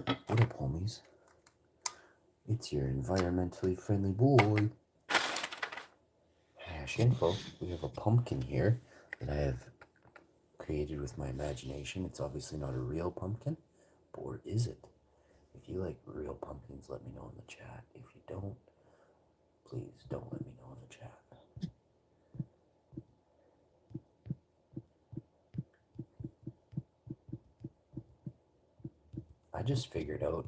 What up, homies? It's your environmentally friendly boy, WOWINFO. We have a pumpkin here that I have created with my imagination. It's obviously not a real pumpkin, or is it? If you like real pumpkins, let me know in the chat. If you don't, please don't let me know in the chat. I just figured out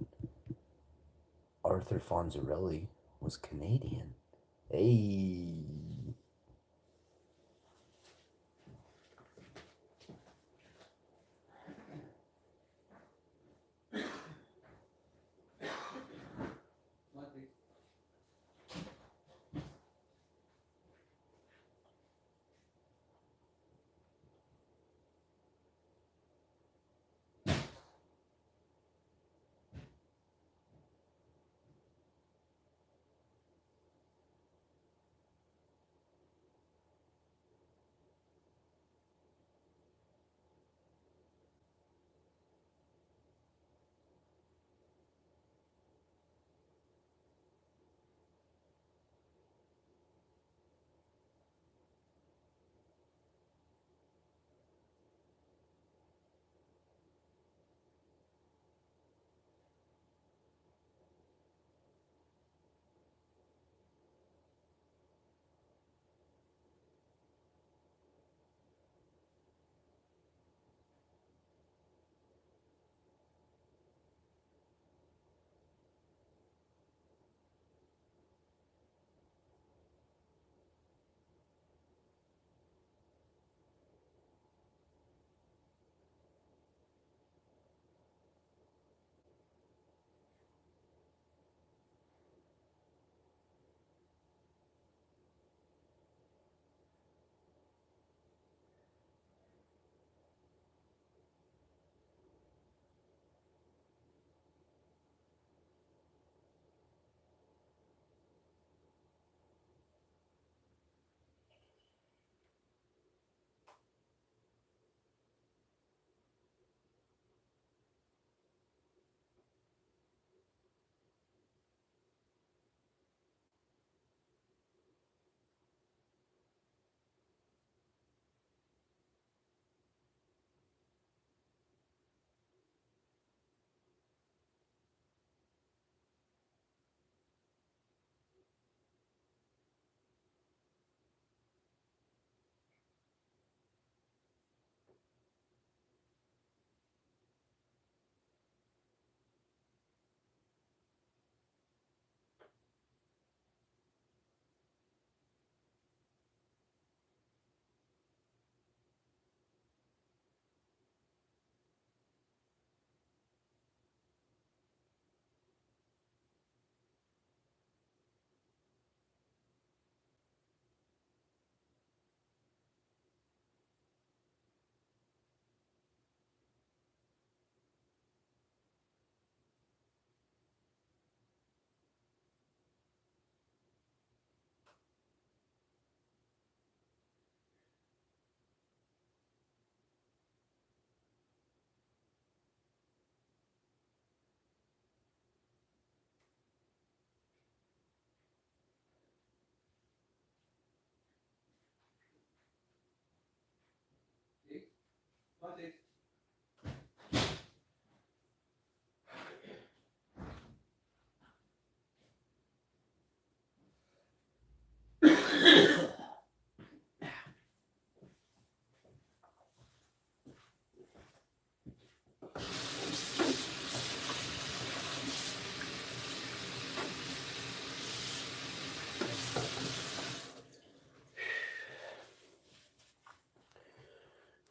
Arthur Fonzarelli was Canadian. Hey!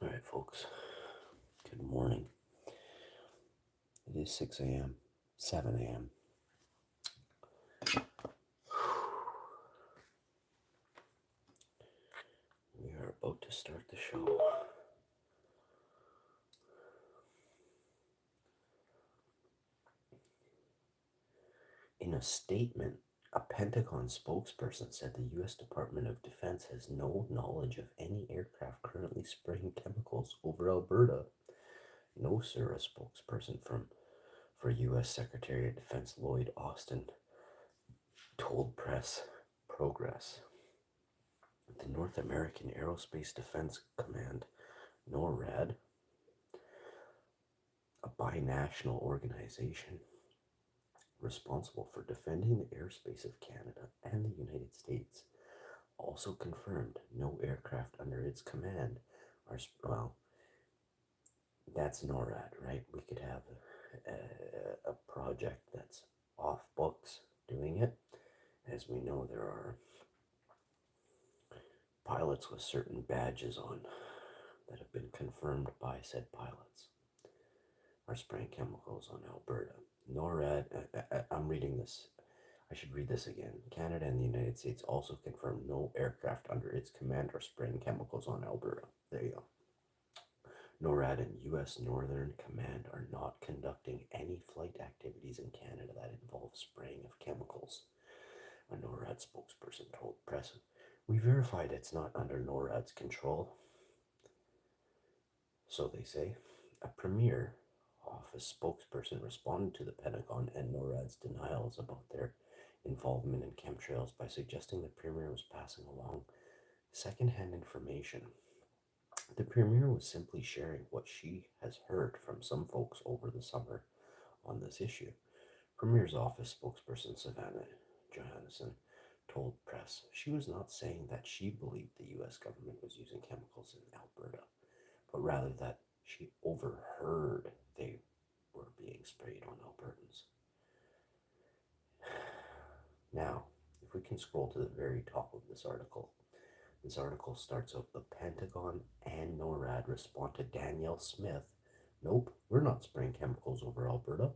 Alright, folks. Good morning. It is 6 a.m., 7 a.m. We are about to start the show. In a statement, a Pentagon spokesperson said the U.S. Department of Defense has no knowledge of any aircraft currently spraying chemicals over Alberta. No, sir, a spokesperson from for U.S. Secretary of Defense Lloyd Austin told Press Progress. The North American Aerospace Defense Command, NORAD, a binational organization responsible for defending the airspace of Canada and the United States, also confirmed no aircraft under its command are, well, that's NORAD, right? We could have a project that's off books doing it. As we know, there are pilots with certain badges on that have been confirmed by said pilots are spraying chemicals on Alberta. NORAD, I'm reading this. I should read this again. Canada and the United States also confirmed no aircraft under its command are spraying chemicals on Alberta. There you go. NORAD and U.S. Northern Command are not conducting any flight activities in Canada that involve spraying of chemicals, a NORAD spokesperson told press. We verified it's not under NORAD's control. So they say. A Premier Office spokesperson responded to the Pentagon and NORAD's denials about their involvement in chemtrails by suggesting the Premier was passing along secondhand information. The Premier was simply sharing what she has heard from some folks over the summer on this issue. Premier's office spokesperson Savannah Johansson told press she was not saying that she believed the U.S. government was using chemicals in Alberta, but rather that she overheard they were being sprayed on Albertans. Now, if we can scroll to the very top of this article starts out, the Pentagon and NORAD respond to Danielle Smith. Nope, we're not spraying chemicals over Alberta.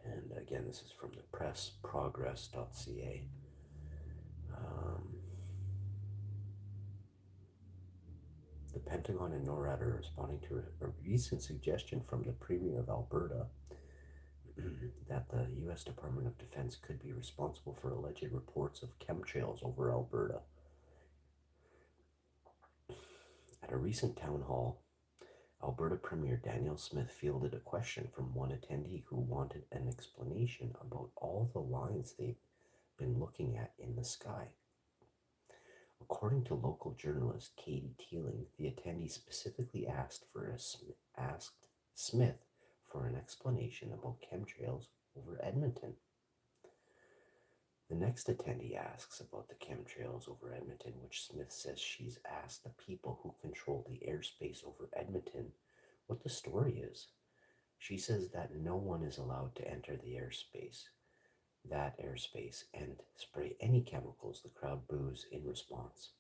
And again, this is from the pressprogress.ca. The Pentagon and NORAD are responding to a recent suggestion from the Premier of Alberta that the U.S. Department of Defense could be responsible for alleged reports of chemtrails over Alberta. At a recent town hall, Alberta Premier Danielle Smith fielded a question from one attendee who wanted an explanation about all the lines they've been looking at in the sky. According to local journalist Katie Teeling, the attendee specifically asked Smith for an explanation about chemtrails over Edmonton. The next attendee asks about the chemtrails over Edmonton, which Smith says she's asked the people who control the airspace over Edmonton what the story is. She says that no one is allowed to enter the airspace, and spray any chemicals. The crowd boos in response.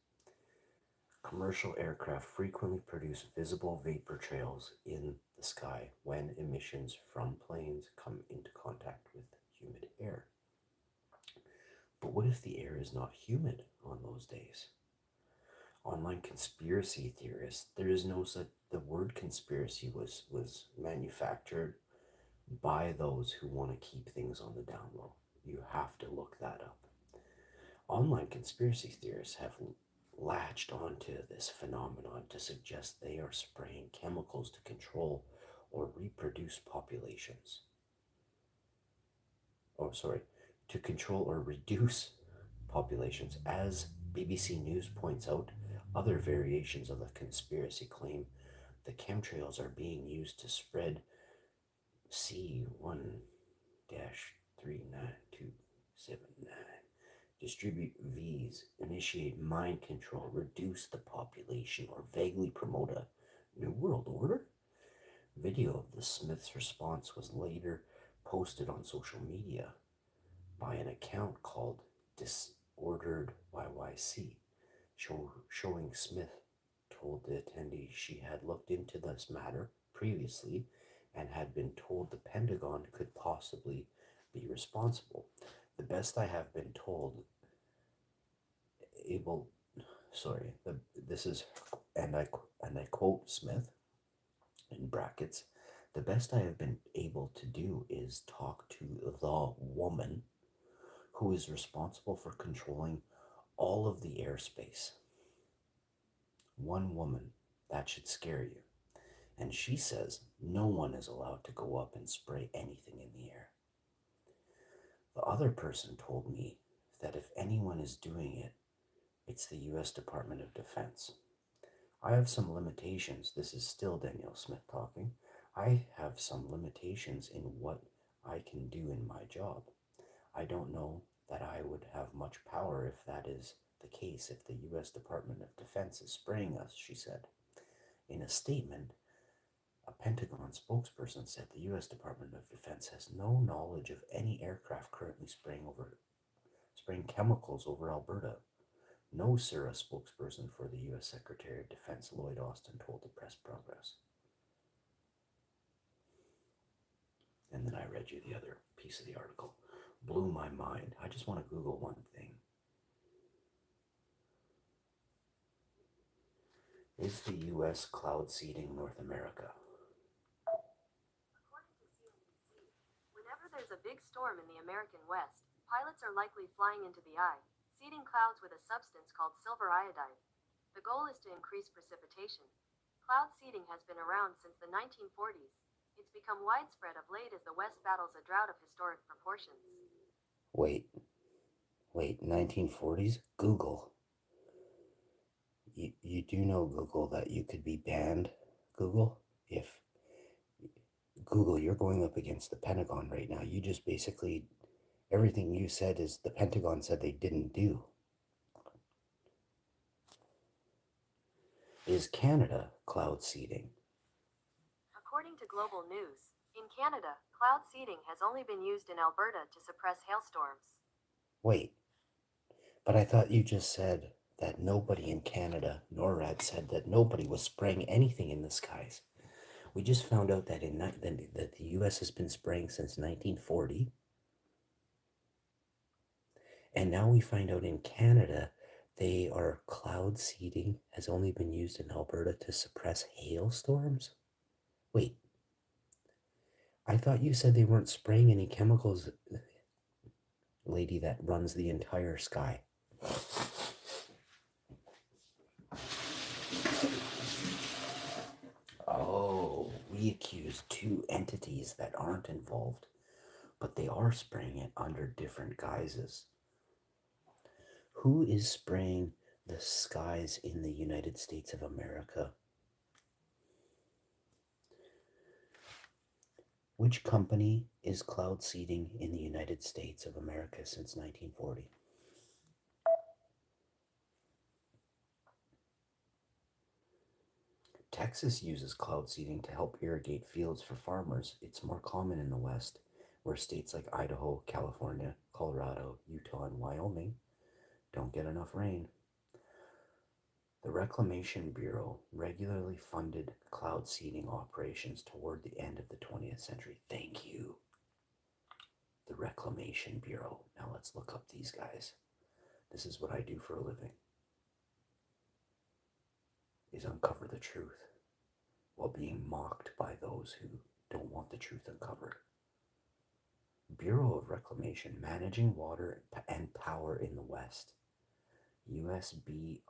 Commercial aircraft frequently produce visible vapor trails in the sky when emissions from planes come into contact with humid air. But what if the air is not humid on those days? Online conspiracy theorists, there is no such, the word conspiracy was manufactured by those who want to keep things on the down low. You have to look that up. Online conspiracy theorists have latched onto this phenomenon to suggest they are spraying chemicals to control or reproduce populations. To control or reduce populations. As BBC News points out, other variations of the conspiracy claim the chemtrails are being used to spread C1-39279, distribute Vs, initiate mind control, reduce the population, or vaguely promote a New World Order. Video of the Smith's response was later posted on social media by an account called Disordered YYC, showing Smith told the attendee she had looked into this matter previously and had been told the Pentagon could possibly be responsible. The best I have been told, this is, and I quote Smith in brackets, the best I have been able to do is talk to the woman who is responsible for controlling all of the airspace. One woman, that should scare you. And she says no one is allowed to go up and spray anything in the air. The other person told me that if anyone is doing it, it's the US Department of Defense. I have some limitations. This is still Danielle Smith talking. I have some limitations in what I can do in my job. I don't know that I would have much power if that is the case, if the US Department of Defense is spraying us, she said. In a statement, a Pentagon spokesperson said the US Department of Defense has no knowledge of any aircraft currently spraying chemicals over Alberta. No, sir, a spokesperson for the U.S. Secretary of Defense Lloyd Austin told the Press Progress. And then I read you the other piece of the article. Blew my mind. I just want to Google one thing. Is the U.S. cloud seeding North America? According to CNBC, whenever there's a big storm in the American West, pilots are likely flying into the eye, seeding clouds with a substance called silver iodide. The goal is to increase precipitation. Cloud seeding has been around since the 1940s. It's become widespread of late as the West battles a drought of historic proportions. Wait, 1940s? Google. You do know, Google, that you could be banned, Google, if Google, you're going up against the Pentagon right now. You just basically, everything you said is the Pentagon said they didn't do. Is Canada cloud seeding? According to Global News, in Canada, cloud seeding has only been used in Alberta to suppress hailstorms. Wait, but I thought you just said that nobody in Canada, NORAD said that nobody was spraying anything in the skies. We just found out that that the U.S. has been spraying since 1940, and now we find out in Canada they are cloud seeding has only been used in Alberta to suppress hailstorms. Wait, I thought you said they weren't spraying any chemicals, lady that runs the entire sky. Oh, we accuse two entities that aren't involved, but they are spraying it under different guises. Who is spraying the skies in the United States of America? Which company is cloud seeding in the United States of America since 1940? Texas uses cloud seeding to help irrigate fields for farmers. It's more common in the West, where states like Idaho, California, Colorado, Utah, and Wyoming don't get enough rain. The Reclamation Bureau regularly funded cloud seeding operations toward the end of the 20th century. Thank you. The Reclamation Bureau. Now let's look up these guys. This is what I do for a living. Is uncover the truth while being mocked by those who don't want the truth uncovered. Bureau of Reclamation, managing water and power in the West. USBR.gov.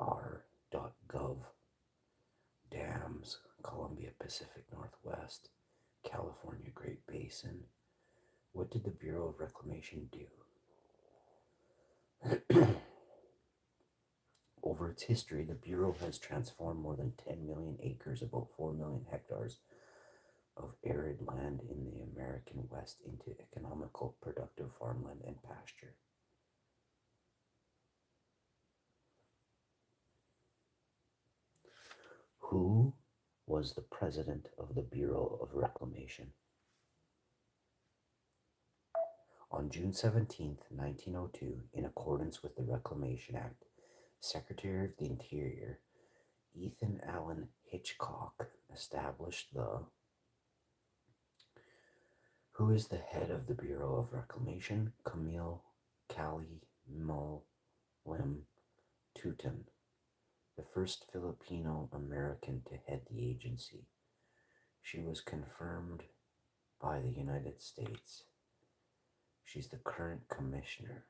Dams, Columbia Pacific Northwest, California Great Basin. What did the Bureau of Reclamation do? Over its history, the Bureau has transformed more than 10 million acres, about 4 million hectares of arid land in the American West into economical, productive farmland and pasture. Who was the president of the Bureau of Reclamation? On June 17, 1902, in accordance with the Reclamation Act, Secretary of the Interior Ethan Allen Hitchcock established the... Who is the head of the Bureau of Reclamation? Camille Cali Molim Tutin, the first Filipino American to head the agency. She was confirmed by the United States. She's the current commissioner.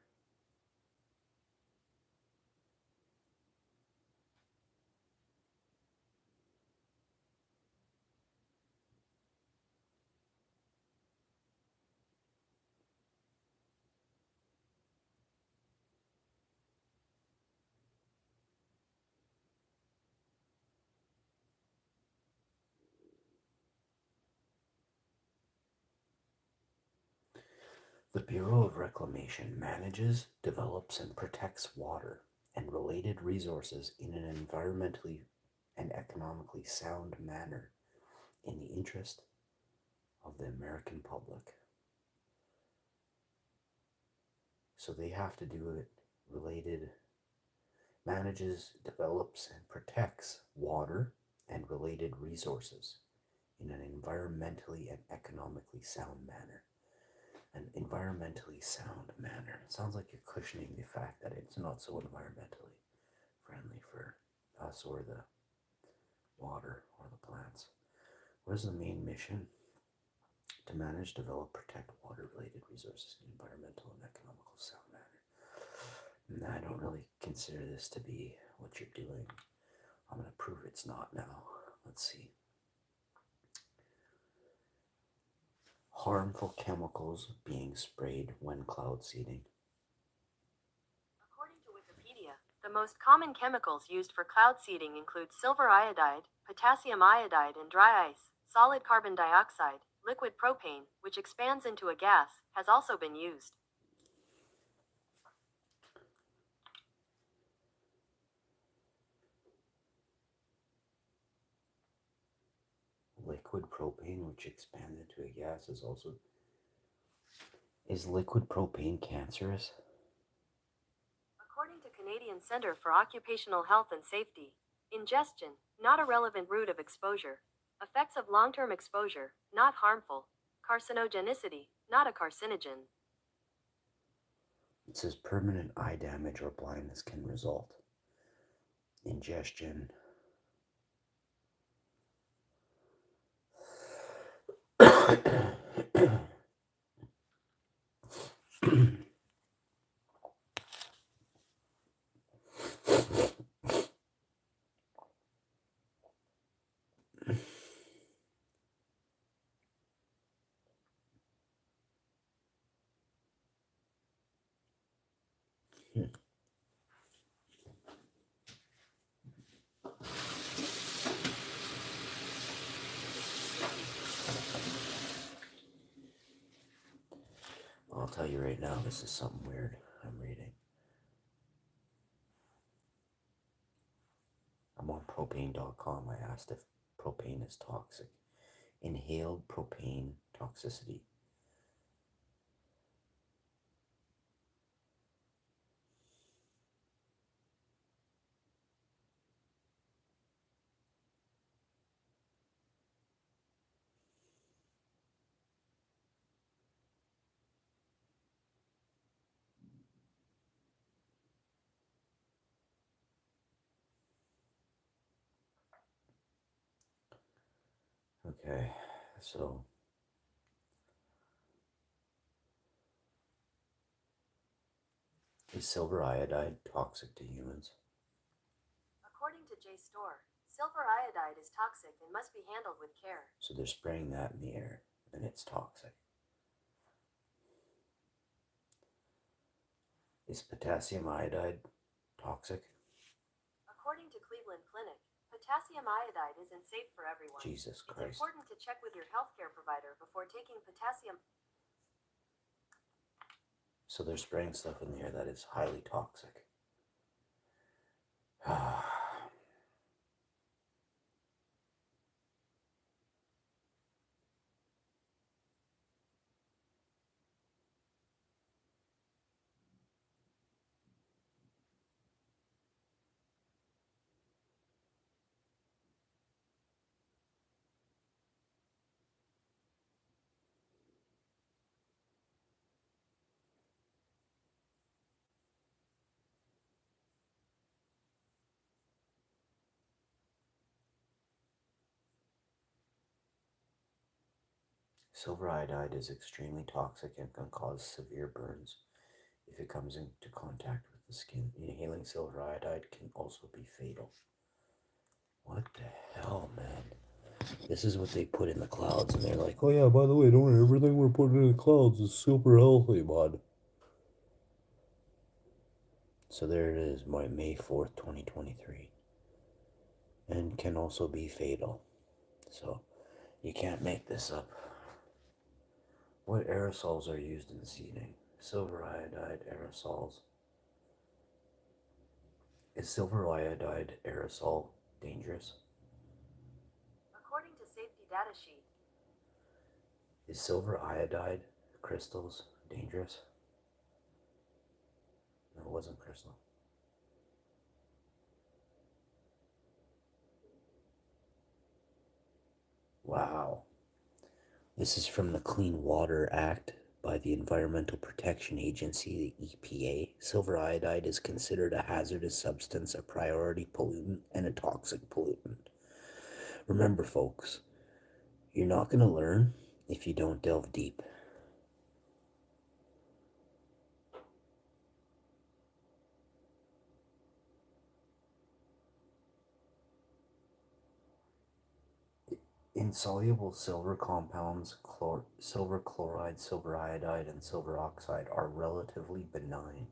The Bureau of Reclamation manages, develops, and protects water and related resources in an environmentally and economically sound manner in the interest of the American public. So they have to do it related, manages, develops, and protects water and related resources in an environmentally and economically sound manner. An environmentally sound manner. It sounds like you're cushioning the fact that it's not so environmentally friendly for us or the water or the plants. What is the main mission? To manage, develop, protect water-related resources in environmental and economical sound manner. And I don't really consider this to be what you're doing. I'm going to prove it's not now. Let's see. Harmful chemicals being sprayed when cloud seeding. According to Wikipedia, the most common chemicals used for cloud seeding include silver iodide, potassium iodide, and dry ice. Solid carbon dioxide, liquid propane, which expands into a gas, has also been used. Liquid propane, which expands into a gas, is also... Is liquid propane cancerous? According to Canadian Centre for Occupational Health and Safety, ingestion, not a relevant route of exposure. Effects of long-term exposure, not harmful. Carcinogenicity, not a carcinogen. It says permanent eye damage or blindness can result. Ingestion. I'll tell you right now, this is something weird I'm reading. I'm on propane.com. I asked if propane is toxic. Inhaled propane toxicity. Okay, so is silver iodide toxic to humans? According to JSTOR, silver iodide is toxic and must be handled with care. So they're spraying that in the air, and it's toxic. Is potassium iodide toxic? According to Cleveland Clinic, potassium iodide isn't safe for everyone. Jesus Christ. It's important to check with your healthcare provider before taking potassium. So they're spraying stuff in the air that is highly toxic. Silver iodide is extremely toxic and can cause severe burns if it comes into contact with the skin. Inhaling silver iodide can also be fatal. What the hell, man? This is what they put in the clouds, and they're like, oh yeah, by the way, don't everything we're putting in the clouds is super healthy, bud. So there it is, May 4th, 2023. And can also be fatal. So you can't make this up. What aerosols are used in seeding? Silver iodide aerosols. Is silver iodide aerosol dangerous? According to safety data sheet, Is silver iodide crystals dangerous? No, it wasn't crystal. Wow. This is from the Clean Water Act by the Environmental Protection Agency, the EPA. Silver iodide is considered a hazardous substance, a priority pollutant, and a toxic pollutant. Remember, folks, you're not going to learn if you don't delve deep. Insoluble silver compounds, silver chloride, silver iodide, and silver oxide are relatively benign.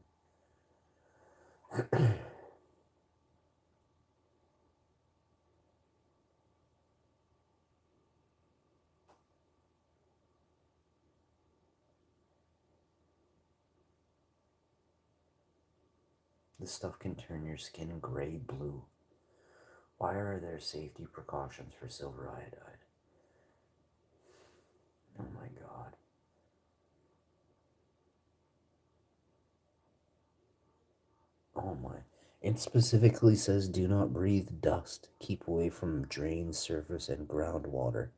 This stuff can turn your skin gray-blue. Why are there safety precautions for silver iodide? Oh my god. Oh my. It specifically says do not breathe dust. Keep away from drains, surface, and groundwater.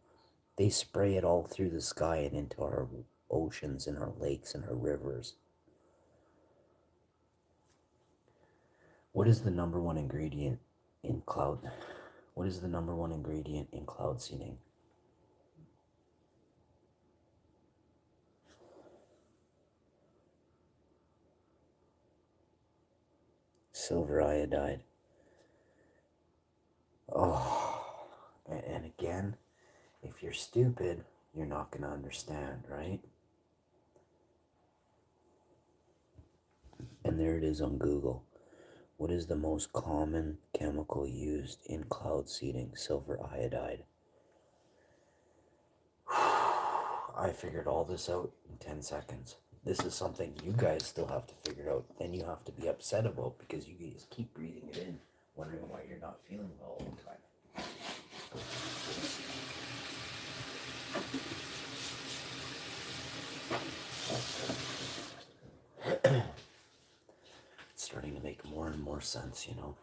They spray it all through the sky and into our oceans and our lakes and our rivers. What is the number one ingredient in cloud? What is the number one ingredient in cloud seeding? Silver iodide. Oh, and again, if you're stupid, you're not going to understand, right? And there it is on Google. What is the most common chemical used in cloud seeding? Silver iodide. I figured all this out in 10 seconds. This is something you guys still have to figure out. Then you have to be upset about because you guys keep breathing it in, wondering why you're not feeling well all the time. It's starting to make more and more sense, you know.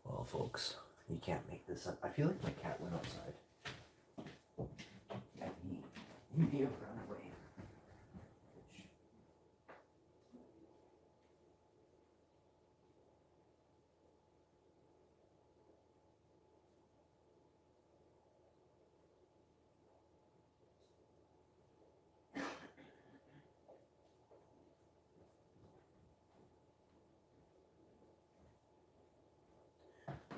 Well, folks, you can't make this up. I feel like my cat went outside. At me. You may have run away.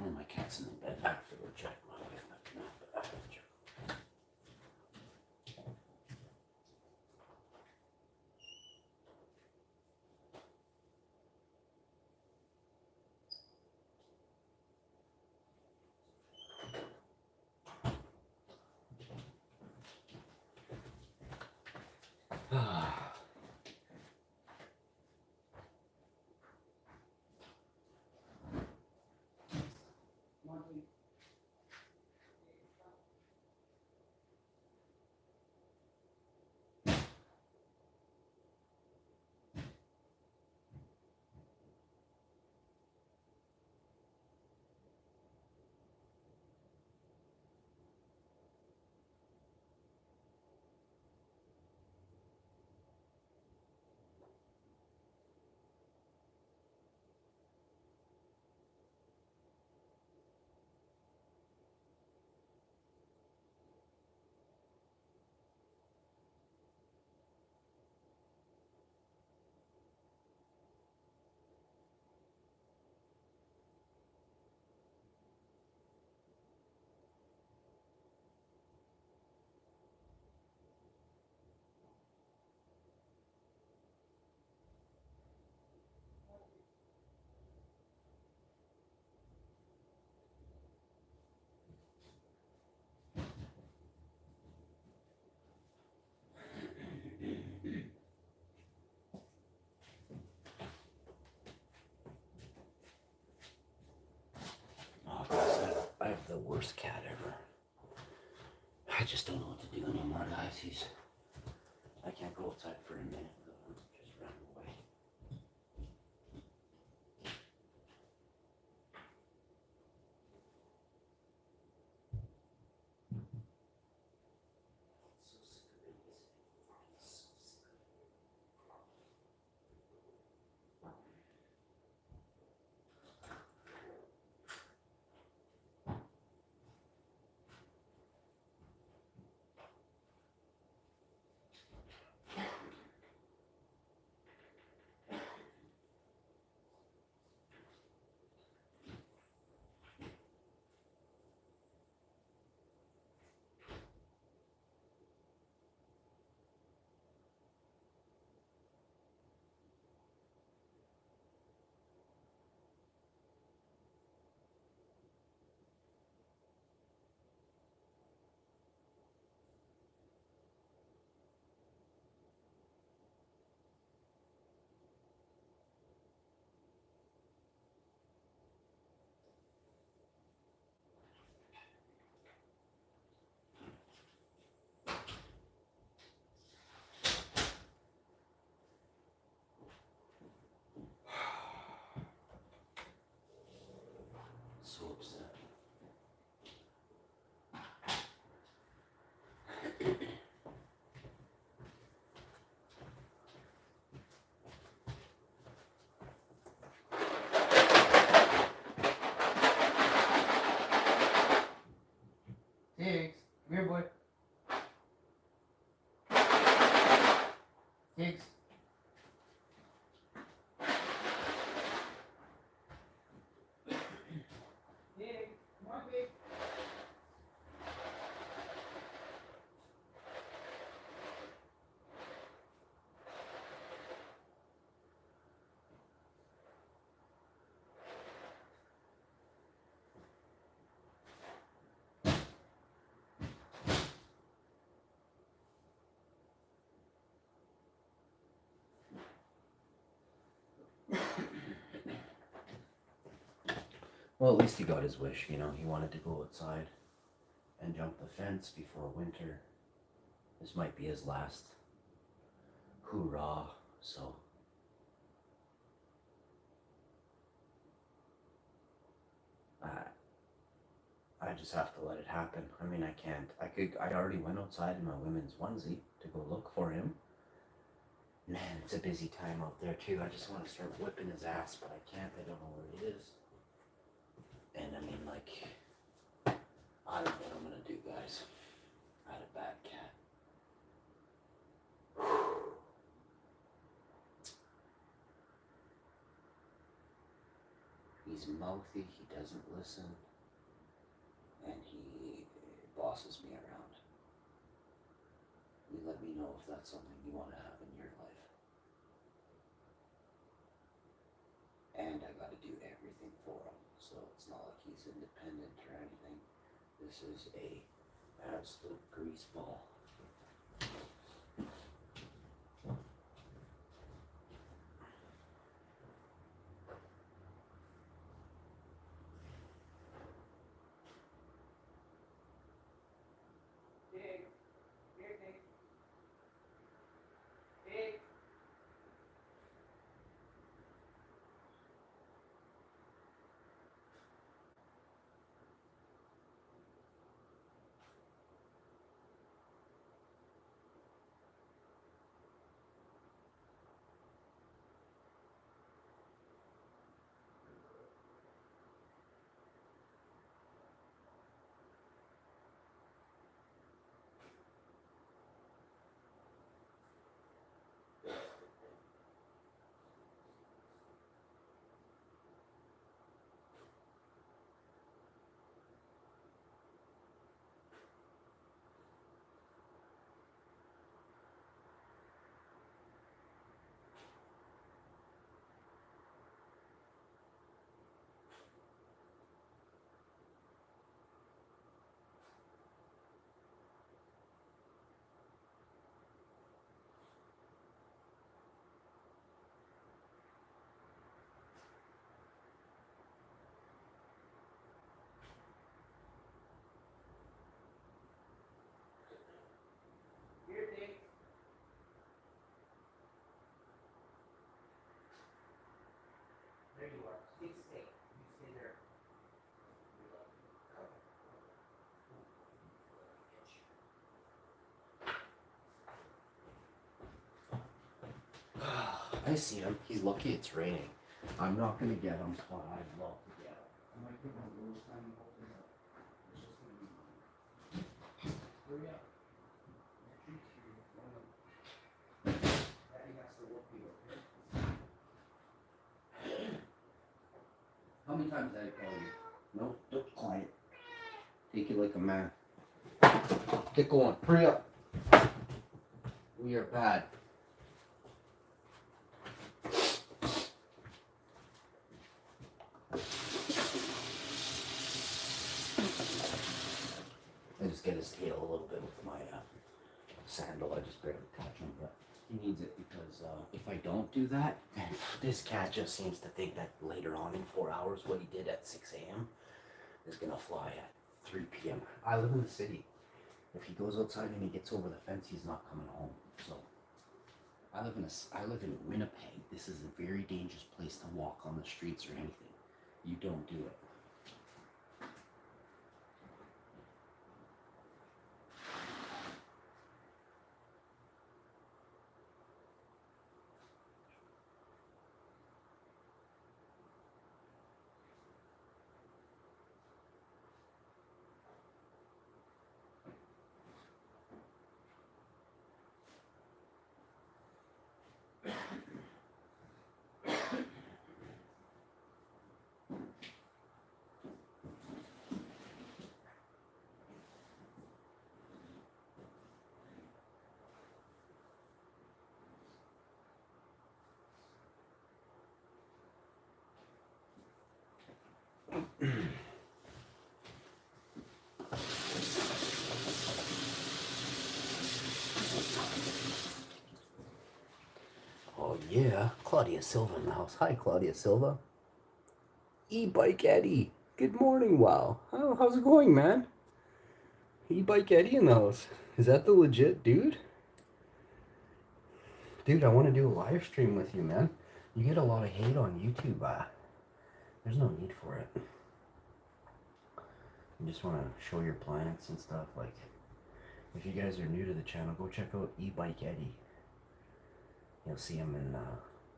Oh, my cat's in the bed. I have to go check my wife. I have to check. the worst cat ever. I just don't know what to do anymore, guys. I can't go outside for a minute without him just running away. So sick of babysitting. So sick of it. So upset. Tiggs, come here, boy. Tiggs. Tiggs, come on, Tiggs. Well, at least he got his wish, you know. He wanted to go outside and jump the fence before winter. This might be his last hoorah, so I just have to let it happen. I mean, I can't. I already went outside in my women's onesie to go look for him. Man, it's a busy time out there too. I just want to start whipping his ass, but I can't. I don't know where he is. And I mean, like, I don't know what I'm gonna do, guys. I had a bad cat. He's mouthy, he doesn't listen, and he bosses me around. You let me know if that's something you want to have in your life. And I gotta do everything for him, so it's not like he's independent or anything. This is a absolute greaseball. Please stay. You stay there. I see him. He's lucky it's raining. I'm not gonna get him, but I'd love to get him. I might give him a little tiny open up. It's just gonna be fun. Hurry up. Daddy has to look you, okay? How many times did I call you? No, don't quiet. Take it like a man. Get going. Hurry up. We are bad. I just get his tail a little bit with my sandal. I just barely touch him, but he needs it because if I don't do that, this cat just seems to think that later on in 4 hours, what he did at 6 a.m. is gonna fly at 3 p.m. I live in the city. If he goes outside and he gets over the fence, he's not coming home. So I live in Winnipeg. This is a very dangerous place to walk on the streets or anything. You don't do it. Oh yeah, Claudia Silva in the house. Hi, Claudia Silva. E-Bike Eddie. Good morning, wow. Oh, how's it going, man? E-Bike Eddie in the house. Is that the legit dude? Dude, I want to do a live stream with you, man. You get a lot of hate on YouTube. There's no need for it. You just want to show your plants and stuff. Like, if you guys are new to the channel, go check out E-Bike Eddie. You'll see him in,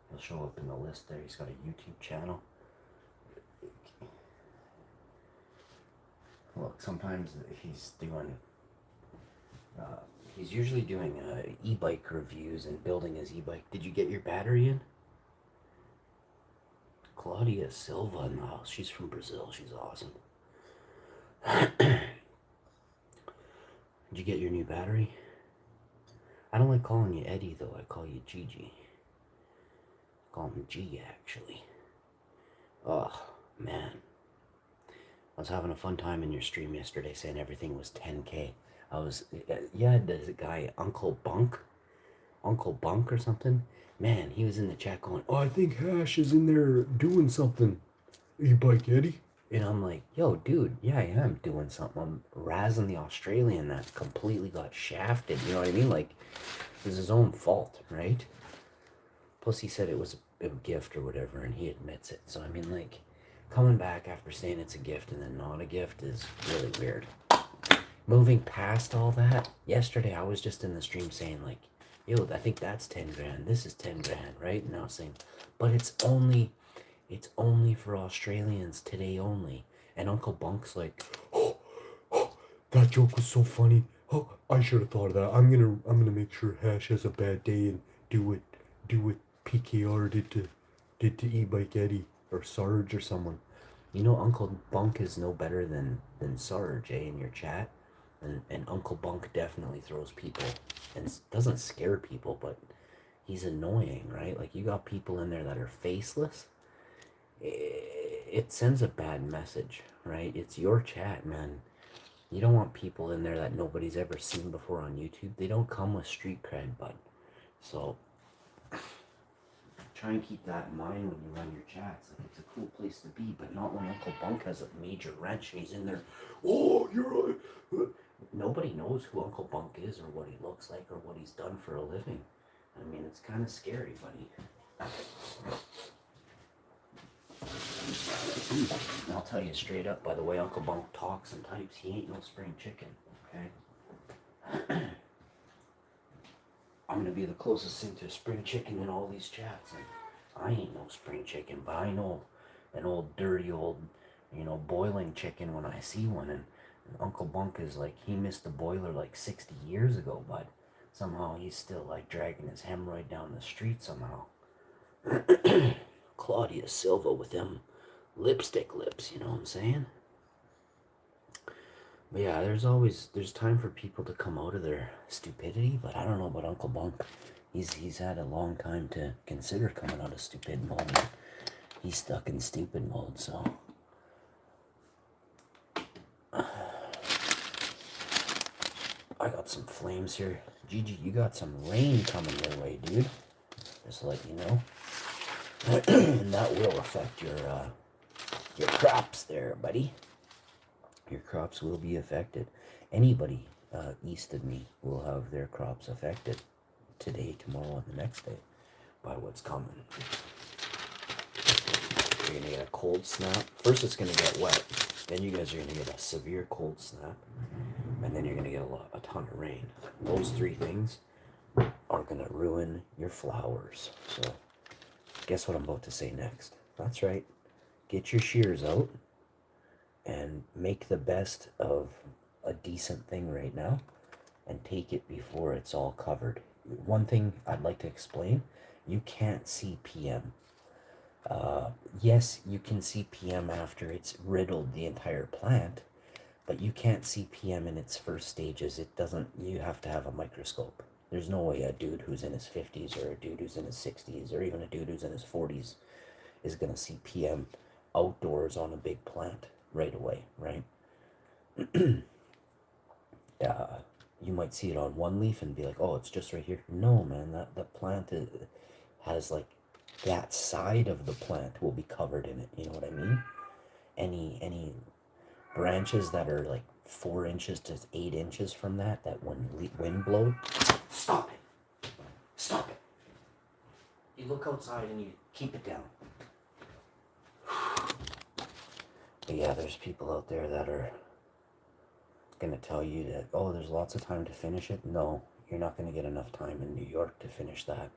he'll show up in the list there. He's got a YouTube channel. Look, sometimes he's doing, he's usually doing e-bike reviews and building his e-bike. Did you get your battery in? Claudia Silva in the house. She's from Brazil. She's awesome. Did you get your new battery? I don't like calling you Eddie, though. I call you Gigi. I call him G, actually. Oh, man. I was having a fun time in your stream yesterday saying everything was 10K. I was, yeah, there's a guy, Uncle Bunk or something. Man, he was in the chat going, oh, I think Hash is in there doing something. E-Bike Eddie. And I'm like, yo, dude, yeah, I am doing something. I'm razzing the Australian that completely got shafted. You know what I mean? Like, it was his own fault, right? Plus, he said it was a gift or whatever, and he admits it. So, I mean, like, coming back after saying it's a gift and then not a gift is really weird. Moving past all that, yesterday I was just in the stream saying, like, yo, I think that's 10 grand. This is 10 grand, right? And I was saying, but it's only for Australians today only. And Uncle Bunk's like, oh, that joke was so funny. Oh, I should have thought of that. I'm gonna make sure Hash has a bad day and do what PKR did to E-Bike Eddie or Sarge or someone. You know, Uncle Bunk is no better than Sarge, in your chat. And Uncle Bunk definitely throws people and doesn't scare people, but he's annoying, right? Like, you got people in there that are faceless. It sends a bad message, right? It's your chat, man. You don't want people in there that nobody's ever seen before on YouTube. They don't come with street cred, bud. So try and keep that in mind when you run your chats. Like, it's a cool place to be, but not when Uncle Bunk has a major wrench and he's in there. Oh, you're right. Nobody knows who Uncle Bunk is or what he looks like or what he's done for a living. I mean, it's kind of scary, buddy. I'll tell you straight up, by the way Uncle Bunk talks and types, he ain't no spring chicken, okay? I'm gonna be the closest thing to spring chicken in all these chats, and I ain't no spring chicken, but I know an old dirty old, boiling chicken when I see one, and Uncle Bunk is like, he missed the boiler like 60 years ago, but somehow he's still like dragging his hemorrhoid down the street somehow. Claudia Silva with them lipstick lips, you know what I'm saying? But yeah, there's time for people to come out of their stupidity, but I don't know about Uncle Bunk. He's had a long time to consider coming out of stupid mode. He's stuck in stupid mode, so I got some flames here. Gigi, you got some rain coming your way, dude. Just to let you know. And that will affect your crops there, buddy. Your crops will be affected. Anybody east of me will have their crops affected today, tomorrow, and the next day by what's coming. You're going to get a cold snap. First it's going to get wet. Then you guys are going to get a severe cold snap. And then you're going to get a ton of rain. Those three things are going to ruin your flowers. So guess what I'm about to say next? That's right. Get your shears out and make the best of a decent thing right now and take it before it's all covered. One thing I'd like to explain, you can't see PM. Yes, you can see PM after it's riddled the entire plant, but you can't see PM in its first stages. It doesn't, you have to have a microscope. There's no way a dude who's in his 50s or a dude who's in his 60s or even a dude who's in his 40s is going to see PM outdoors on a big plant right away, right? You might see it on one leaf and be like, oh, it's just right here. No, man, the plant has like that side of the plant will be covered in it. You know what I mean? Any branches that are like 4 inches to 8 inches from that when wind blows, stop it. Stop it. You look outside and you keep it down. But yeah, there's people out there that are gonna tell you that, oh, there's lots of time to finish it. No, you're not gonna get enough time in New York to finish that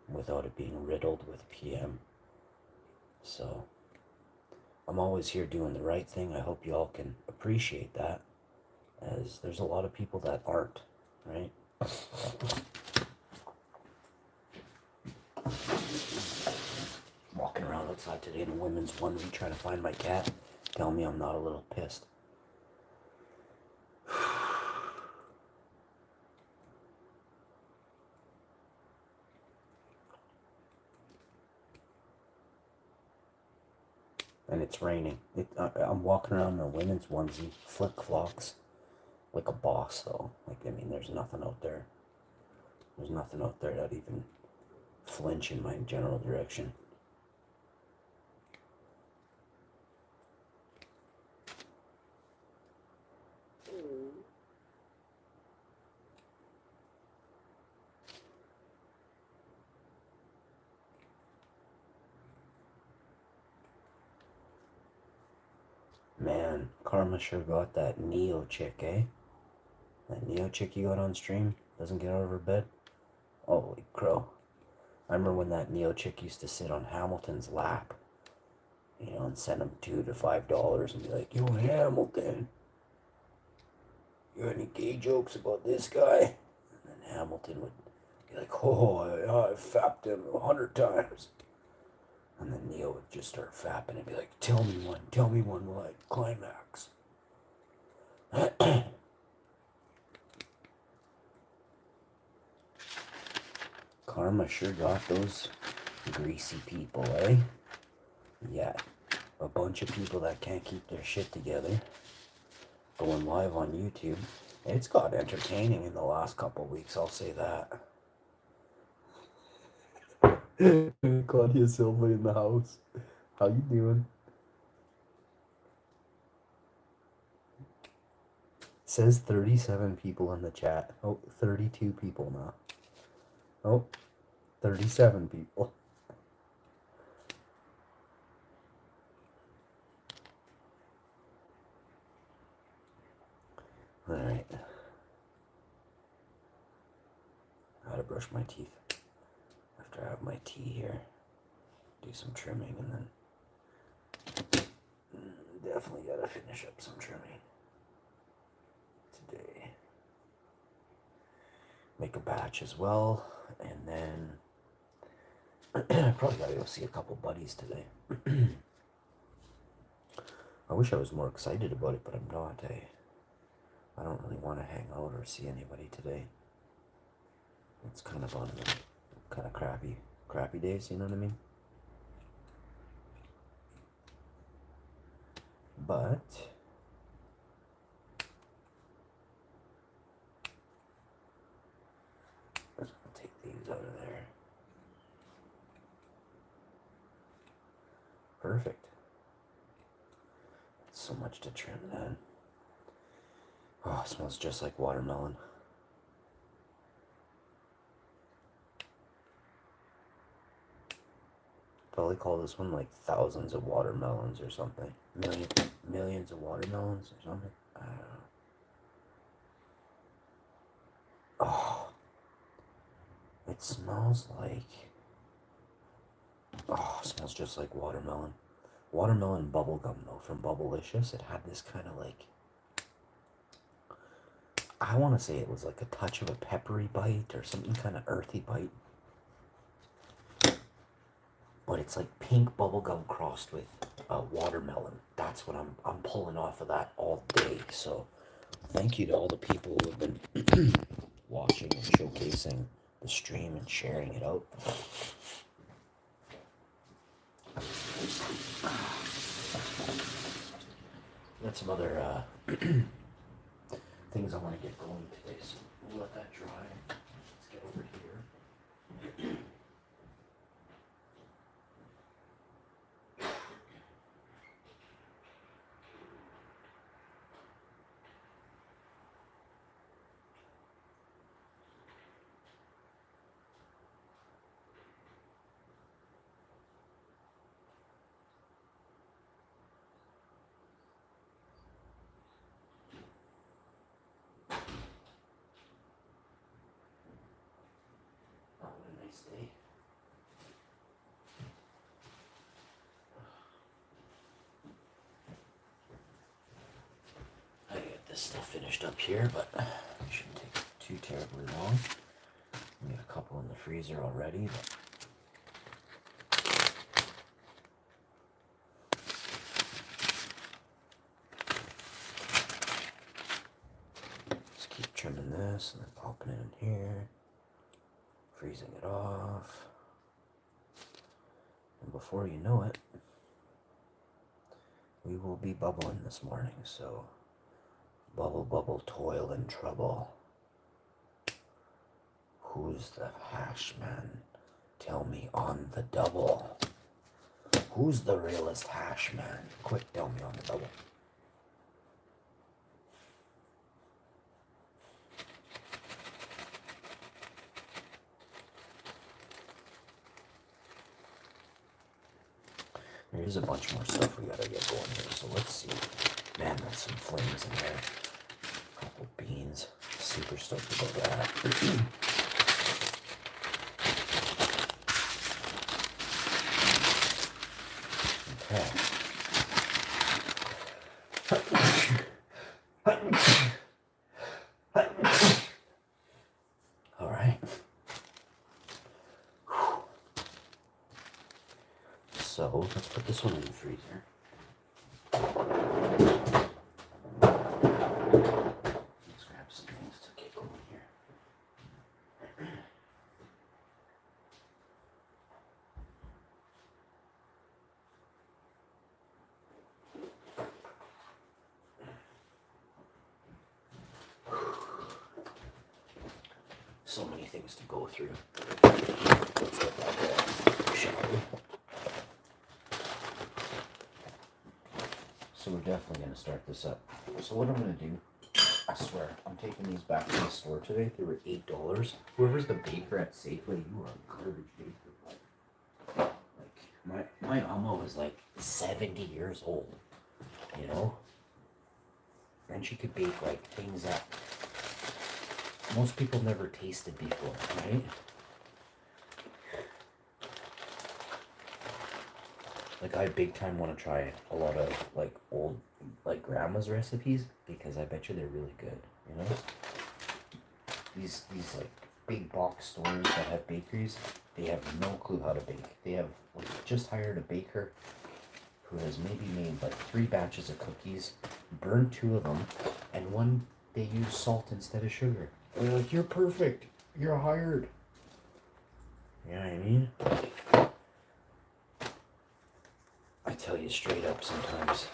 without it being riddled with PM. So I'm always here doing the right thing. I hope you all can appreciate that, as there's a lot of people that aren't, right? Walking around outside today in a women's onesie trying to find my cat. Tell me I'm not a little pissed. And it's raining. I'm walking around in a women's onesie, flip-flops, like a boss though. Like, I mean, there's nothing out there. There's nothing out there that even flinch in my general direction. Man, Karma sure got that Neo chick, eh? That Neo chick you got on stream doesn't get out of her bed? Holy crow. I remember when that Neo chick used to sit on Hamilton's lap, and send him $2 to $5 and be like, yo, Hamilton, you got any gay jokes about this guy? And then Hamilton would be like, oh, I've fapped him 100 times. And then Neo would just start fapping and be like, tell me one will I climax. Karma sure got those greasy people, eh? Yeah, a bunch of people that can't keep their shit together going live on YouTube. It's got entertaining in the last couple weeks, I'll say that. Claudia Silva in the house. How you doing? Says 37 people in the chat. Oh, 32 people now. Oh, 37 people. Alright. I gotta brush my teeth after I have my tea here. Do some trimming and then definitely gotta finish up some trimming today. Make a batch as well, and then I probably gotta go see a couple buddies today. I wish I was more excited about it, but I'm not. I don't really want to hang out or see anybody today. It's kind of on the kind of crappy days, you know what I mean? But I'll take these out of there. Perfect. So much to trim then. Oh, it smells just like watermelon. Probably call this one like thousands of watermelons or something. Millions of watermelons or something. I don't know. Oh, it smells like, oh, it smells just like watermelon. Watermelon bubblegum though, from Bubblicious. It had this kind of like, I want to say it was like a touch of a peppery bite or something kind of earthy bite. But it's like pink bubblegum crossed with watermelon. That's what I'm pulling off of that all day. So thank you to all the people who have been watching and showcasing the stream and sharing it out. Got some other things I want to get going today, so we'll let that dry. Let's get over here. Oh, what a nice day. I get this stuff finished up here, but it shouldn't take too terribly long. We got a couple in the freezer already, but just keep trimming this and then popping it in here, freezing it off, and before you know it, we will be bubbling this morning. So bubble, bubble, toil and trouble. Who's the hash man? Tell me on the double. Who's the realest hash man? Quick, tell me on the double. There's a bunch more stuff we gotta get going here, so let's see. Man, there's some flames in there. A couple beans. Super stoked about that. All right. So let's put this one in the freezer. Let's grab some things to get going here. So many things to go through. Let's get that going, shall we? So we're definitely going to start this up. So what I'm going to do, I swear, I'm taking these back to the store today. They were $8. Whoever's the baker at Safeway, you are a garbage baker. Like, my Alma was like 70 years old, you know? And she could bake like things that most people never tasted before, right? Like I big time want to try a lot of like old like grandma's recipes because I bet you they're really good, you know? These like big box stores that have bakeries, they have no clue how to bake. They have like, just hired a baker who has maybe made like 3 batches of cookies, burned 2 of them, and one they use salt instead of sugar. They're like, you're perfect. You're hired. You know what I mean? I tell you straight up sometimes,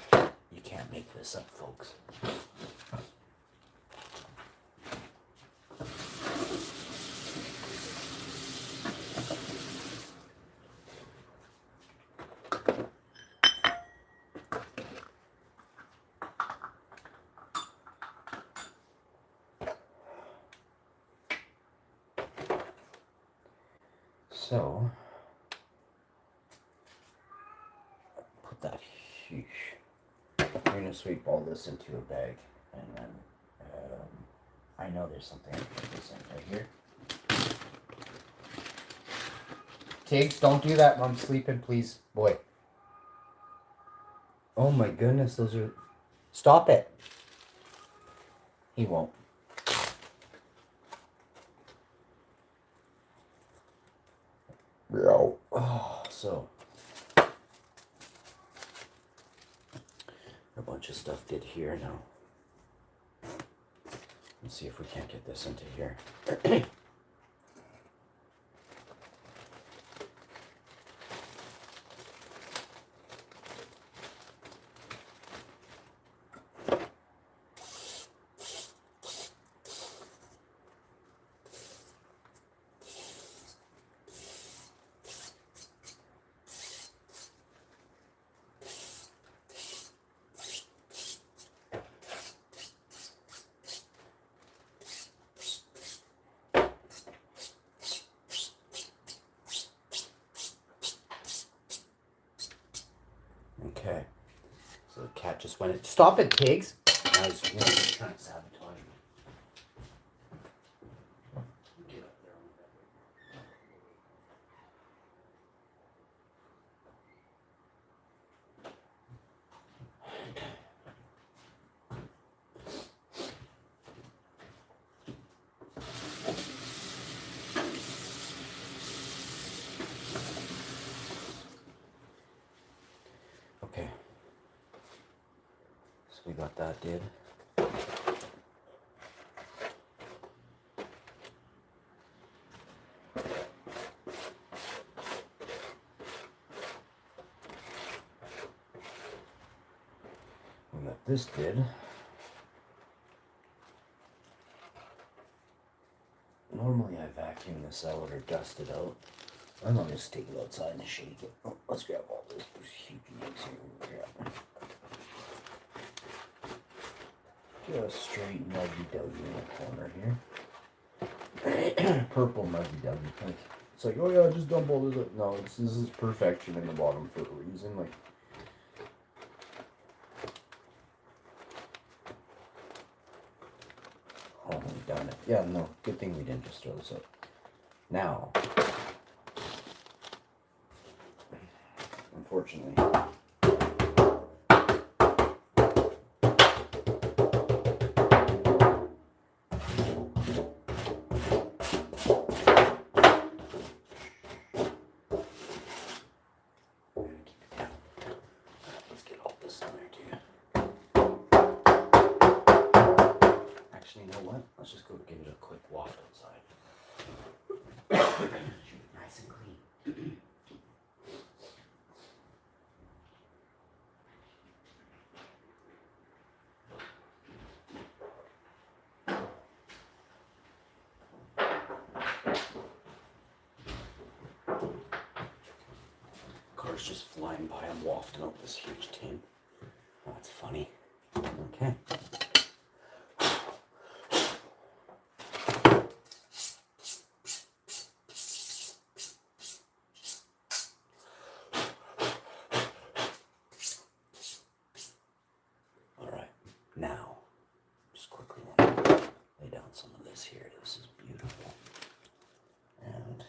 you can't make this up, folks. So, put that huge. We're gonna sweep all this into a bag, and then I know there's something I can put this in right here. Tiggs, don't do that. I'm sleeping, please, boy. Oh my goodness, those are. Stop it. He won't. Bro. Oh, so. A bunch of stuff did here now. Let's see if we can't get this into here. Okay. So the cat just went in. Stop it, pigs! Now he's trying to sabotage me. Get up there on the bed. Okay. So we got that did. We got this did. Normally I vacuum this out or dust it out. And I'll just take it outside and shake it. Oh, let's grab all this. There's huge eggs here. Just straight muggy duggy in the corner here. Purple muggy duggy. Like, it's like, oh yeah, just dump all this. No, this is perfection in the bottom for a reason. Like, oh, we've done it. Yeah, no, good thing we didn't just throw this out. Now, unfortunately, let's get all this in there too. Actually, you know what? Let's just go give it a quick waft outside. Nice and clean. Car's just flying by. I'm wafting out this huge tin. Oh, that's funny. Okay. All right. Now, just quickly want to lay down some of this here. This is beautiful. And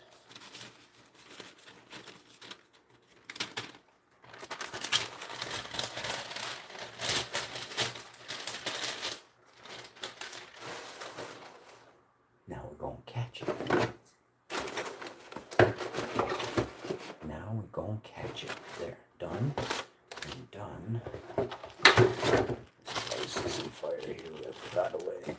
now we're going to catch it. Now we're going to catch it. There, done and done. Let's see some fire here. We have that away.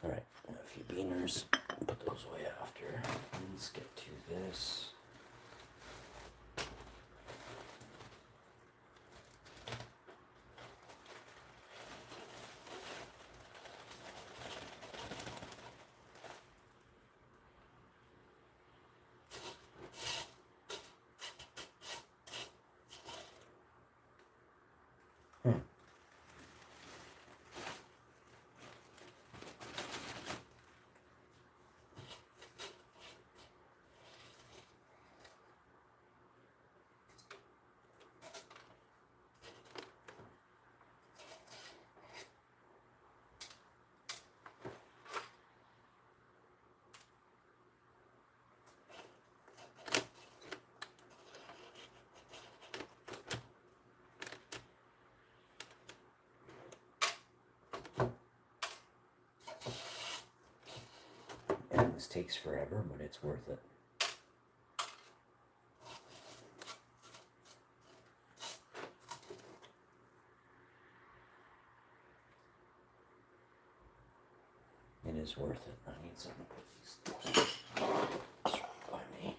Alright, a few beaners. Put those away after. Let's get to this. And this takes forever, but it's worth it. It is worth it. I need something to put these things. It's right by me.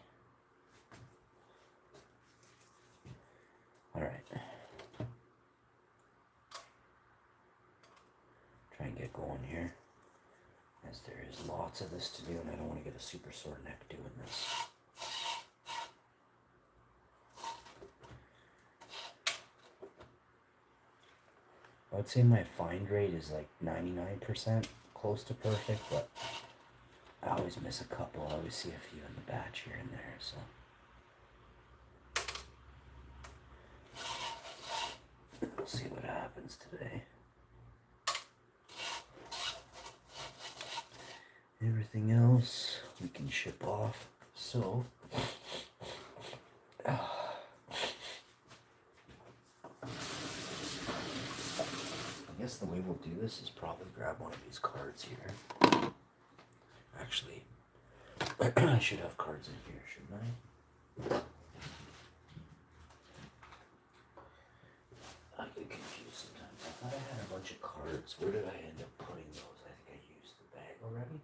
Alright. Try and get going here, as there is lots of this to do, and I don't want to get a super sore neck doing this. I would say my find rate is like 99%, close to perfect, but I always miss a couple. I always see a few in the batch here and there, so. We'll see what happens today. Everything else we can ship off, so. I guess the way we'll do this is probably grab one of these cards here. Actually, I should have cards in here, shouldn't I? I get confused sometimes. I thought I had a bunch of cards. Where did I end up putting those? I think I used the bag already.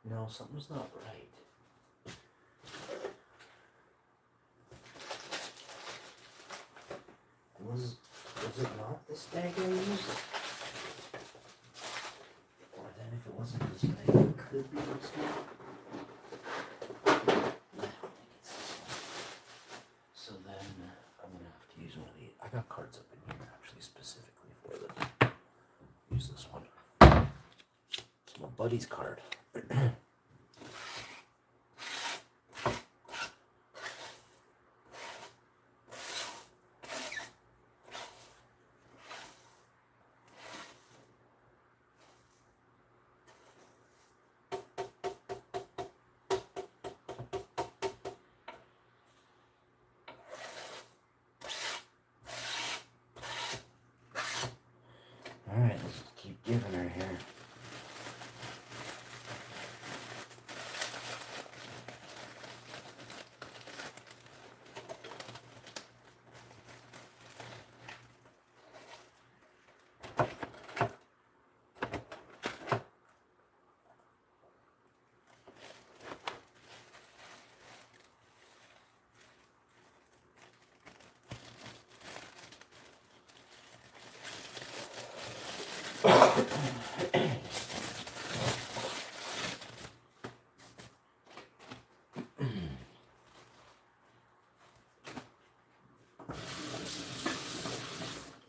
No, something's not right. Was it not this bag I used? Or then if it wasn't this bag, it could be this one. I don't think it's this one. So then I'm gonna have to use one of these. I got cards up in here actually specifically for them. Use this one. It's my buddy's card. Alright, let's just keep giving her here.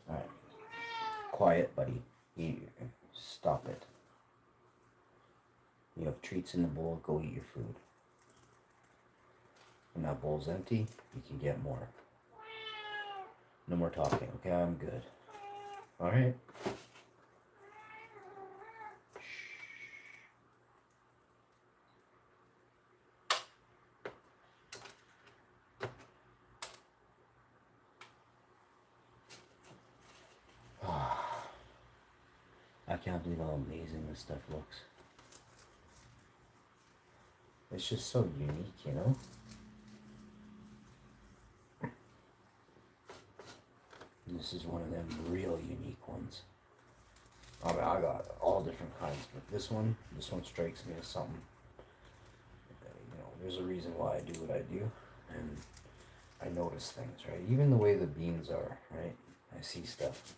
Alright. Quiet, buddy. You stop it. You have treats in the bowl, go eat your food. When that bowl's empty, you can get more. No more talking, okay? I'm good. Alright. I can't believe how amazing this stuff looks. It's just so unique, you know? And this is one of them real unique ones. I mean, I got all different kinds, but this one strikes me as something. You know, there's a reason why I do what I do, and I notice things, right? Even the way the beans are, right? I see stuff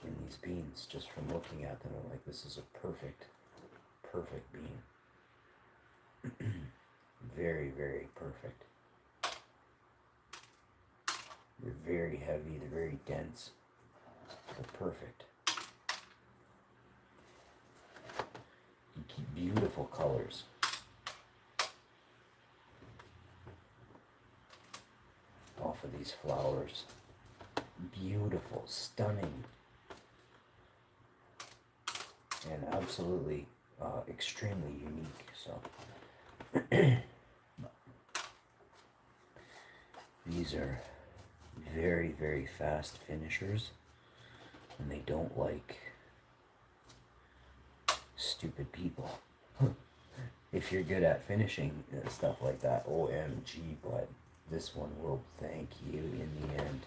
in these beans just from looking at them. I'm like, this is a perfect bean. Very, very perfect. They're very heavy, they're very dense. They're perfect. Beautiful colors. Off of these flowers. Beautiful, stunning. And absolutely extremely unique. So these are very, very fast finishers, and they don't like stupid people. If you're good at finishing stuff like that, OMG, but this one will thank you in the end.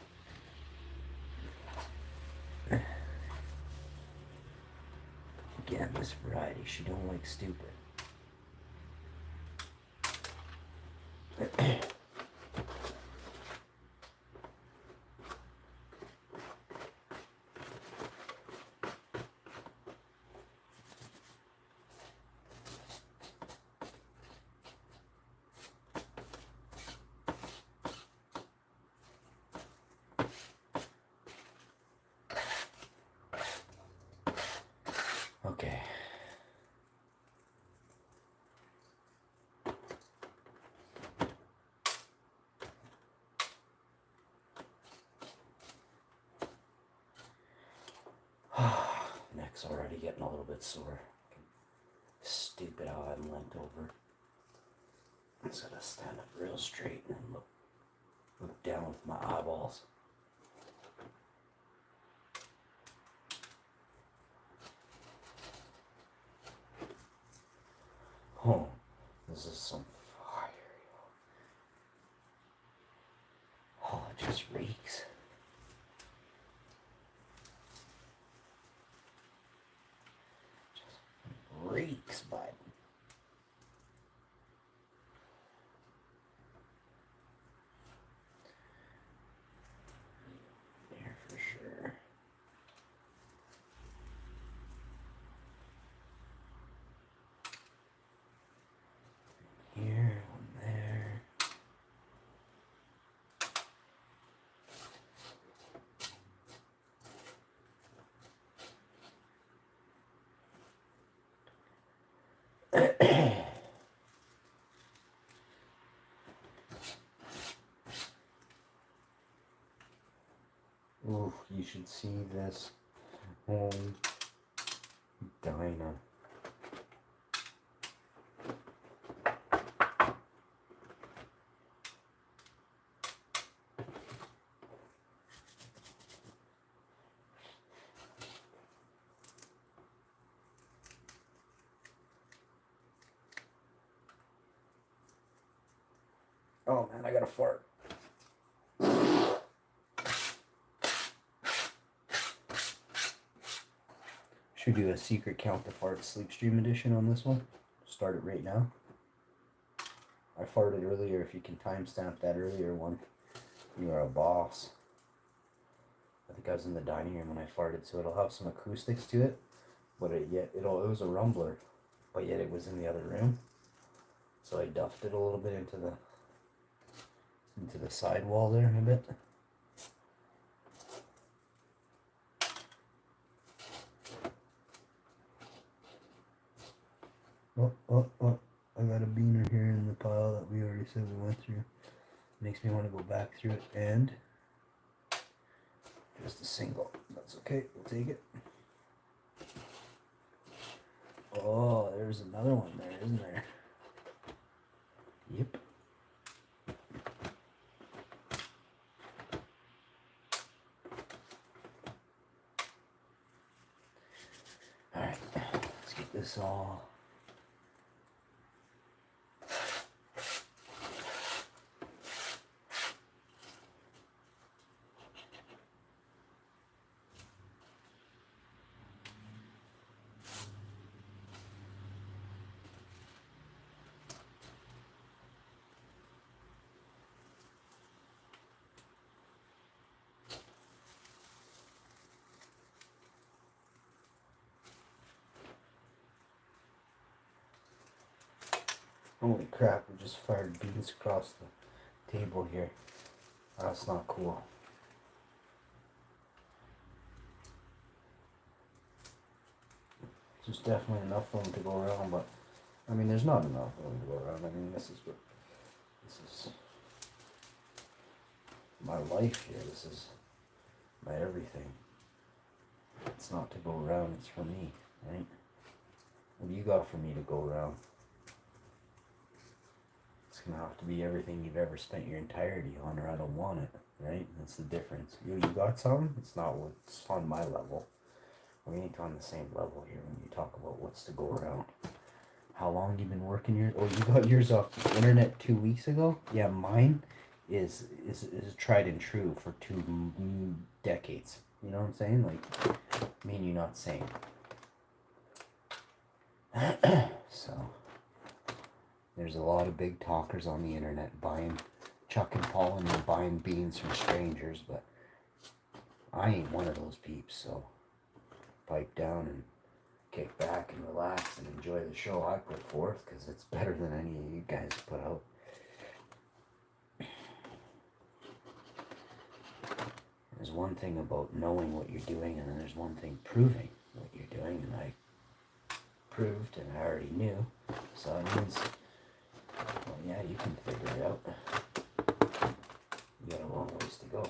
Again, this variety, she don't like stupid. Okay. Neck's already getting a little bit sore. Stupid how I'm leant over. I just gotta stand up real straight and look down with my eyeballs. Oh, this is some fire. Oh, it just reeks. Just reeks, bud. There for sure. Here, one there. Ooh, you should see this. Oh, Dinah. Oh man, I got a fart. Should we do a secret count the fart sleep stream edition on this one? Start it right now. I farted earlier. If you can timestamp that earlier one, you are a boss. I think I was in the dining room when I farted, so it'll have some acoustics to it, but it was a rumbler, but yet it was in the other room. So I duffed it a little bit into the sidewall there a bit. Oh, I got a beaner here in the pile that we already said we went through. Makes me want to go back through it, and just a single. That's okay, we'll take it. Oh, there's another one there, isn't there? Yep. Alright, let's get this all. Holy crap, we just fired beans across the table here. That's not cool. There's definitely enough room to go around, but I mean, there's not enough room to go around. I mean, this is my life here. This is my everything. It's not to go around, it's for me, right? What do you got for me to go around? It's gonna have to be everything you've ever spent your entirety on, or I don't want it, right? That's the difference. You got some? It's not what's on my level. We ain't on the same level here when you talk about what's to go around. How long you been working yours? Oh, you got yours off the internet 2 weeks ago? Yeah, mine is tried and true for 2 decades. You know what I'm saying? Like, me and you not same. So, there's a lot of big talkers on the internet chucking pollen and buying beans from strangers, but I ain't one of those peeps, so pipe down and kick back and relax and enjoy the show I put forth, because it's better than any of you guys put out. There's one thing about knowing what you're doing, and then there's one thing proving what you're doing, and I proved and I already knew, so it means, well, yeah, you can figure it out. You got a long ways to go.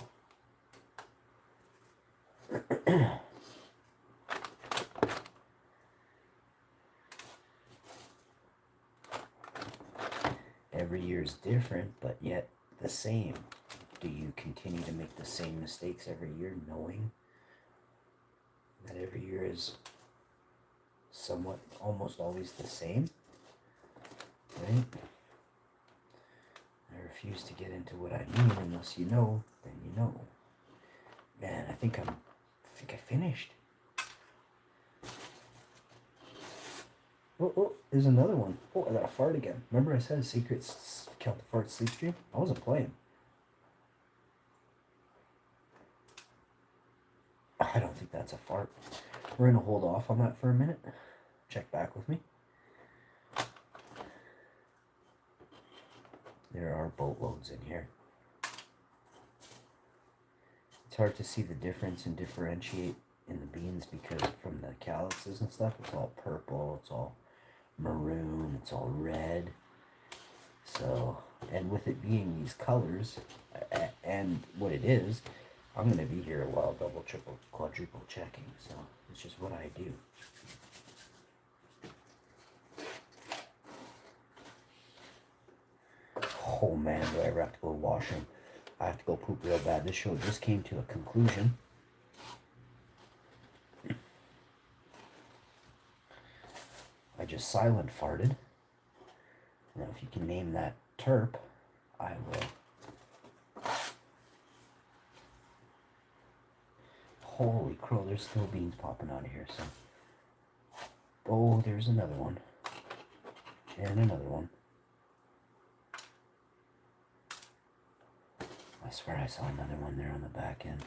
Every year is different, but yet the same. Do you continue to make the same mistakes every year, knowing that every year is somewhat, almost always the same? Right? I refuse to get into what I mean unless you know, then you know. Man, I think I finished. Oh, there's another one. Oh, I got a fart again. Remember I said a secret count the fart sleep stream? I wasn't playing. I don't think that's a fart. We're going to hold off on that for a minute. Check back with me. There are boatloads in here. It's hard to see the difference and differentiate in the beans because from the calyxes and stuff, it's all purple, it's all maroon, it's all red. So, and with it being these colors and what it is, I'm going to be here a while, double, triple, quadruple checking. So it's just what I do. Oh man, do I ever have to go washing? I have to go poop real bad. This show just came to a conclusion. I just silent farted. Now, if you can name that terp, I will. Holy crow, there's still beans popping out of here. So, oh, there's another one. And another one. I swear I saw another one there on the back end.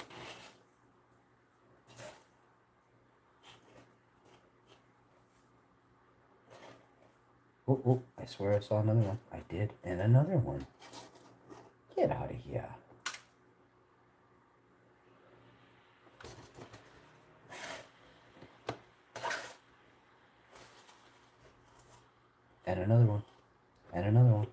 Oh, I swear I saw another one. I did. And another one. Get out of here. And another one. And another one.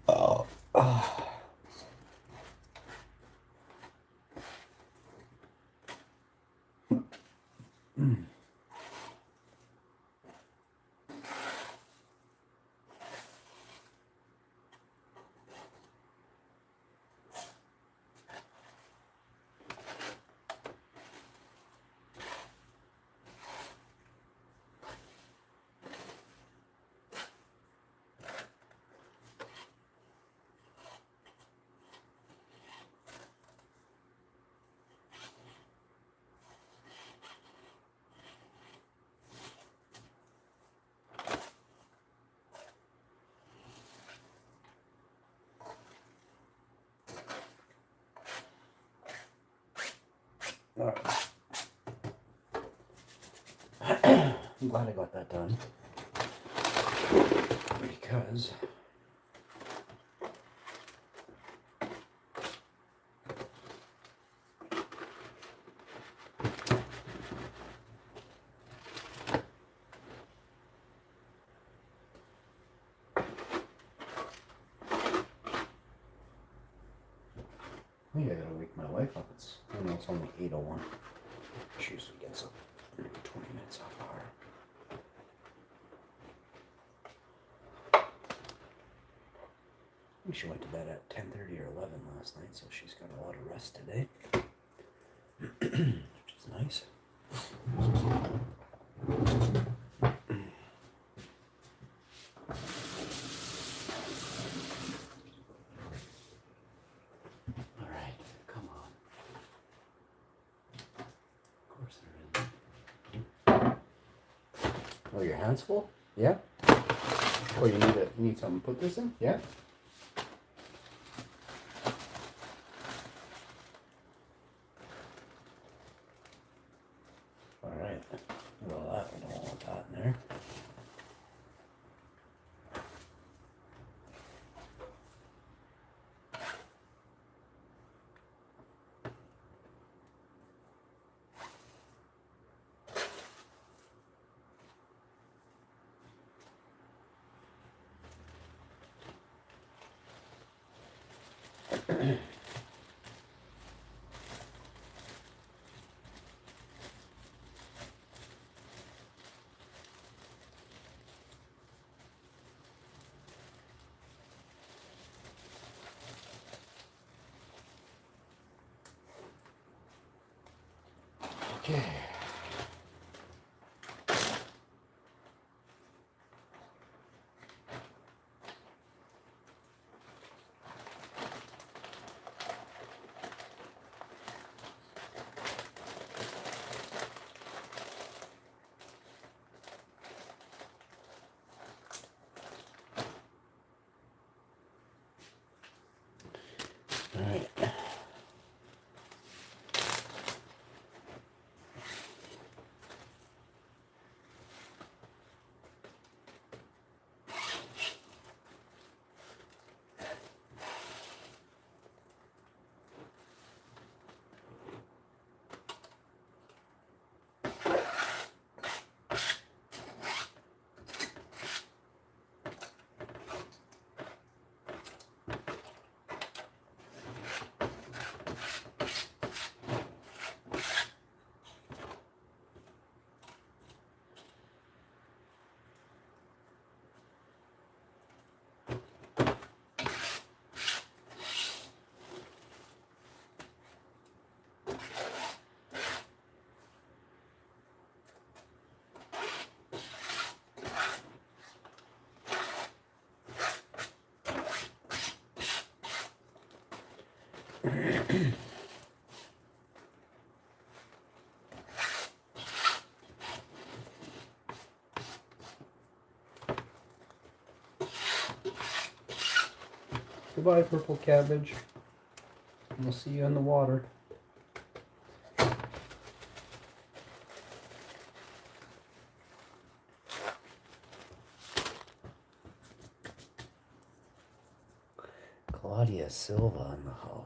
Oh. All right. I'm glad I got that done because I think I gotta wake my wife up. It's only 8:01. She usually gets up maybe 20 minutes off hour. I think she went to bed at 10:30 or 11 last night, so she's got a lot of rest today, which is nice. All right, come on. Of course there is. Oh, your hand's full? Yeah? Oh, you need something to put this in? Yeah? Alright. Well, that, we don't want that in there. Okay. All right. Goodbye, purple cabbage. We'll see you in the water. Claudia Silva in the house.